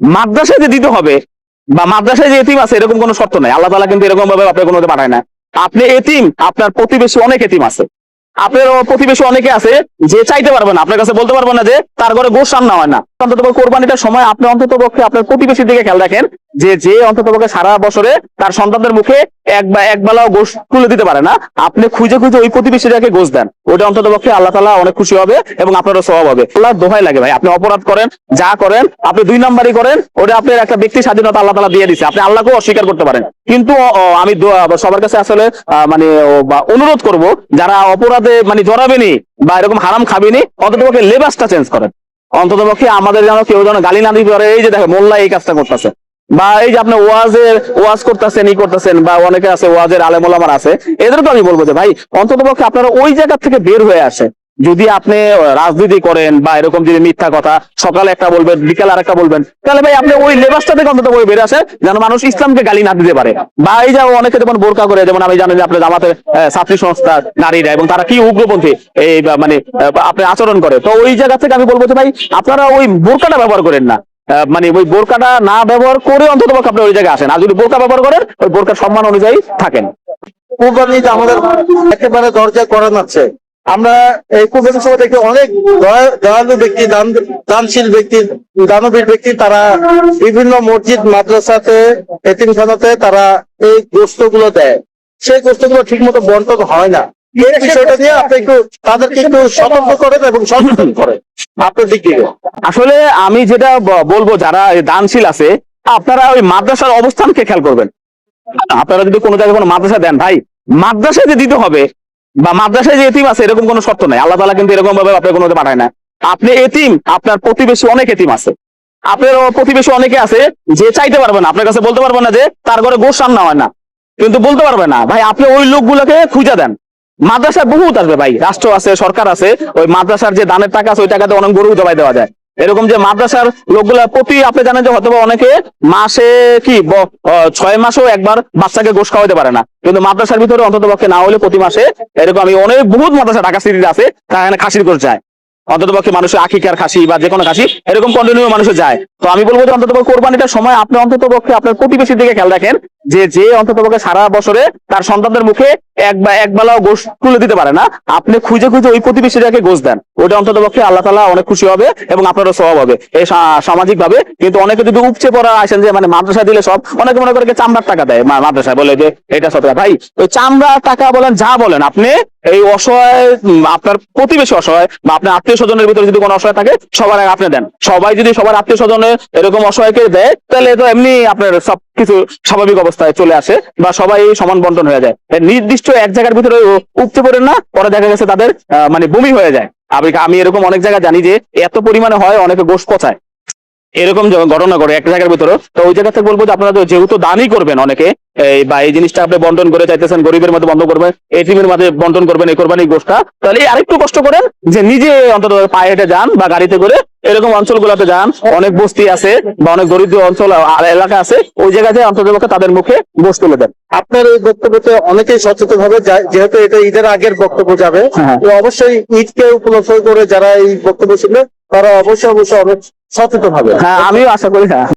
মাদ্রাসায় যে দিতে হবে বা মাদ্রাসায় যে এতিম আছে এরকম কোনো শর্ত নাই। আল্লাহ তাআলা কিন্তু এরকম ভাবে আপনার কোনোতে পাঠায় না। আপনি এতিম, আপনার প্রতিবেশী অনেক এতিম আছে, আপনার প্রতিবেশী অনেকে আছে যে চাইতে পারবে না, আপনার কাছে বলতে পারবে না যে তার ঘরে গোশ রান্না হয় না। অন্তত কোরবানিটার সময় আপনি অন্তত পক্ষে আপনার প্রতিবেশীর দিকে খেয়াল রাখেন, যে অন্তত পক্ষে সারা বছরে তার সন্তানদের মুখে এক বেলাও গোশ তুলে দিতে পারে না, আপনি খুঁজে খুঁজে ওই প্রতিবেশীটাকে গোশ দেন। ওটা অন্তত পক্ষে আল্লাহ তাআলা অনেক খুশি হবে এবং আপনারও সওয়াব হবে। আল্লাহর দোহাই লাগে ভাই, আপনি অপরাধ করেন, যা করেন আপনি 2 নাম্বারই করেন, ওটা আপনার একটা ব্যক্তি স্বাধীনতা আল্লাহ তাআলা দিয়ে দিচ্ছে, আপনি আল্লাহকেও অস্বীকার করতে পারেন। কিন্তু আমি সবার কাছে আসলে মানে অনুরোধ করব, যারা অপরাধে মানে জড়াবেনি বা এরকম হারাম খাবেনি, অন্তত পক্ষে লেবাসটা চেঞ্জ করেন। অন্তত পক্ষে আমাদের যেন কেউ যেন গালি না দিতে পারে, এই যে দেখে মোল্লা এই কাজটা করতেছে, বা এই যে আপনি ওয়াজ করতেছেন করতেছেন, বা অনেকে আছে ওয়াজের আলেম ওলামার আছে, এদেরকে আমি বলবো যে ভাই অন্তত পক্ষে আপনারা ওই জায়গা থেকে বের হয়ে আসে। যদি আপনি রাজনীতি করেন বা এরকম যদি মিথ্যা কথা সকালে একটা বলবেন বিকালে আরেকটা বলবেন, তাহলে ভাই আপনি ওই লেবাসটা থেকে অন্তত বের আসে, যেন মানুষ ইসলামকে গালি না দিতে পারে। বা এই যে অনেকে যেমন বোরকা করে, যেমন আমি জানি যে আপনার জামাতের ছাত্রী সংস্থা নারীরা, এবং তারা কি উগ্রপন্থী এই মানে আপনি আচরণ করে, তো ওই জায়গা থেকে আমি বলবো যে ভাই আপনারা ওই বোরকাটা ব্যবহার করেন না, মানে ওই বোরকাটা না ব্যবহার করে অন্তত আপনি ওই জায়গায় আসেন। আর যদি বোরকা ব্যবহার করেন, ওই বোরকার সম্মান অনুযায়ী থাকেন। কোরবানিতে আমাদের একেবারে দরজা করান আছে। আমরা এই কোরবানির সময় দেখি অনেক দয়ালু ব্যক্তি, দানশীল ব্যক্তি, দানবীর ব্যক্তি, তারা বিভিন্ন মসজিদ মাদ্রাসাতে এতিমখানাতে তারা এই গোস্ত গুলো দেয়। সেই গোস্ত গুলো ঠিক মতো বন্টন হয় না। এই বিষয়টা নিয়ে আপনি একটু তাদেরকে একটু সতর্ক করেন এবং সচেতন করেন আপনার দিক থেকে। আসলে আমি যেটা বলবো, যারা দানশীল আছে আপনারা ওই মাদ্রাসার অবস্থানকে খেয়াল করবেন। আপনারা যদি কোনো জায়গায় কোনো মাদ্রাসা দেন, ভাই মাদ্রাসায় যে দিতে হবে বা মাদ্রাসায় যে এতিম আছে এরকম কোনো শর্ত নাই। আল্লাহ তাআলা কিন্তু এরকম ভাবে আপনার কোনোতে পাঠায় না। আপনি এতিম, আপনার প্রতিবেশী অনেক এতিম আছে, আপনার প্রতিবেশী অনেকে আছে যে চাইতে পারবে না, আপনার কাছে বলতে পারবে না যে তার ঘরে গোশ রান্না হয় না, কিন্তু বলতে পারবে না। ভাই আপনি ওই লোকগুলোকে খুঁজে দেন। মাদ্রাসায় বহুত আসবে ভাই, রাষ্ট্র আছে, সরকার আছে, ওই মাদ্রাসার যে দানের টাকা আছে ওই টাকাতে অনেক গরু জবাই দেওয়া যায়। এরকম যে মাদ্রাসার লোকগুলা প্রতি, আপনি জানেন যে হয়তো অনেকে মাসে কি 6 মাসেও একবার বাচ্চাকে গোশ খাওয়াতে পারে না, কিন্তু মাদ্রাসার ভিতরে অন্তত পক্ষে না হলে প্রতি মাসে এরকম, আমি অনেক বহুত মাদ্রাসা ঢাকা সিটিতে আছে, তারা এখানে খাসির গোশ যায়। অন্তত পক্ষে মানুষের আকিকার খাসি বা যে কোনো খাসি এরকম কন্টিনিউ মানুষের যায়। তো আমি বলবো যে অন্তত কোরবানিটার সময় আপনি অন্তত পক্ষে আপনার প্রতিবেশীর দিকে খেয়াল রাখেন, যে অন্তত পক্ষে সারা বছরে তার সন্তানদের মুখে এক বেলাও গোশ তুলে দিতে পারে না, আপনি খুঁজে খুঁজে ওই প্রতিবেশীটাকে গোশ দেন। ওটা অন্তত পক্ষে আল্লাহ তাআলা অনেক খুশি হবে এবং আপনারও সওয়াব হবে এই সামাজিক ভাবে। কিন্তু অনেকে যদি উপচে পড়া আসেন যে মানে মাদ্রাসা দিলে সব, অনেকে মনে করে চামড়ার টাকা দেয় মাদ্রাসায়, বলে যে এটা সব। ভাই ওই চামড়ার টাকা বলেন যা বলেন, আপনি এই অসহায় আপনার প্রতিবেশী অসহায় বা আপনার আত্মীয় স্বজনের ভিতরে যদি কোনো অসহায় থাকে, সবার আগে আপনি দেন। সবাই যদি সবার আত্মীয় স্বজনের এরকম অসহায়কে দেয়, তাহলে তো এমনি আপনার সবকিছু স্বাভাবিক অবস্থায় চলে আসে বা সবাই সমান বন্টন হয়ে যায়। নির্দিষ্ট এক জায়গার ভিতরে উপচে পড়েন না, পরে দেখা গেছে তাদের মানে বমি হয়ে যায়। আমি এরকম অনেক জায়গা জানি যে এত পরিমাণে হয়, অনেকে গোশ পচায়, এরকম ঘটনা করে এক জায়গার ভিতরে। তো ওই জায়গা থেকে বলবো যে আপনারা যেহেতু দানই করবেন অনেকে, বা এই জিনিসটা আপনি বন্টন করে চাইতেছেন, গরিবের মধ্যে বন্ধ করবেন, এটিমের মধ্যে বন্টন করবেন এই কোরবানি গোশটা, তাহলে আরেকটু কষ্ট করেন যে নিজে অন্তত পায়ে হেঁটে যান বা গাড়িতে করে এরকম অঞ্চলগুলোতে যান, অনেক বস্তি আছে বা অনেক দরিদ্র অঞ্চল এলাকা আছে, ওই জায়গাতে অন্তত তাদের মুখে গোশ তুলে দেন। আপনার এই বক্তব্যতে অনেকেই সচেতন হবে, যেহেতু এটা ঈদের আগের বক্তব্য যাবে। তো অবশ্যই ঈদকে উপলক্ষ করে যারা এই বক্তব্য শুনবে তারা অবশ্যই অনেক সচেতন হবে। হ্যাঁ, আমিও আশা করি। হ্যাঁ।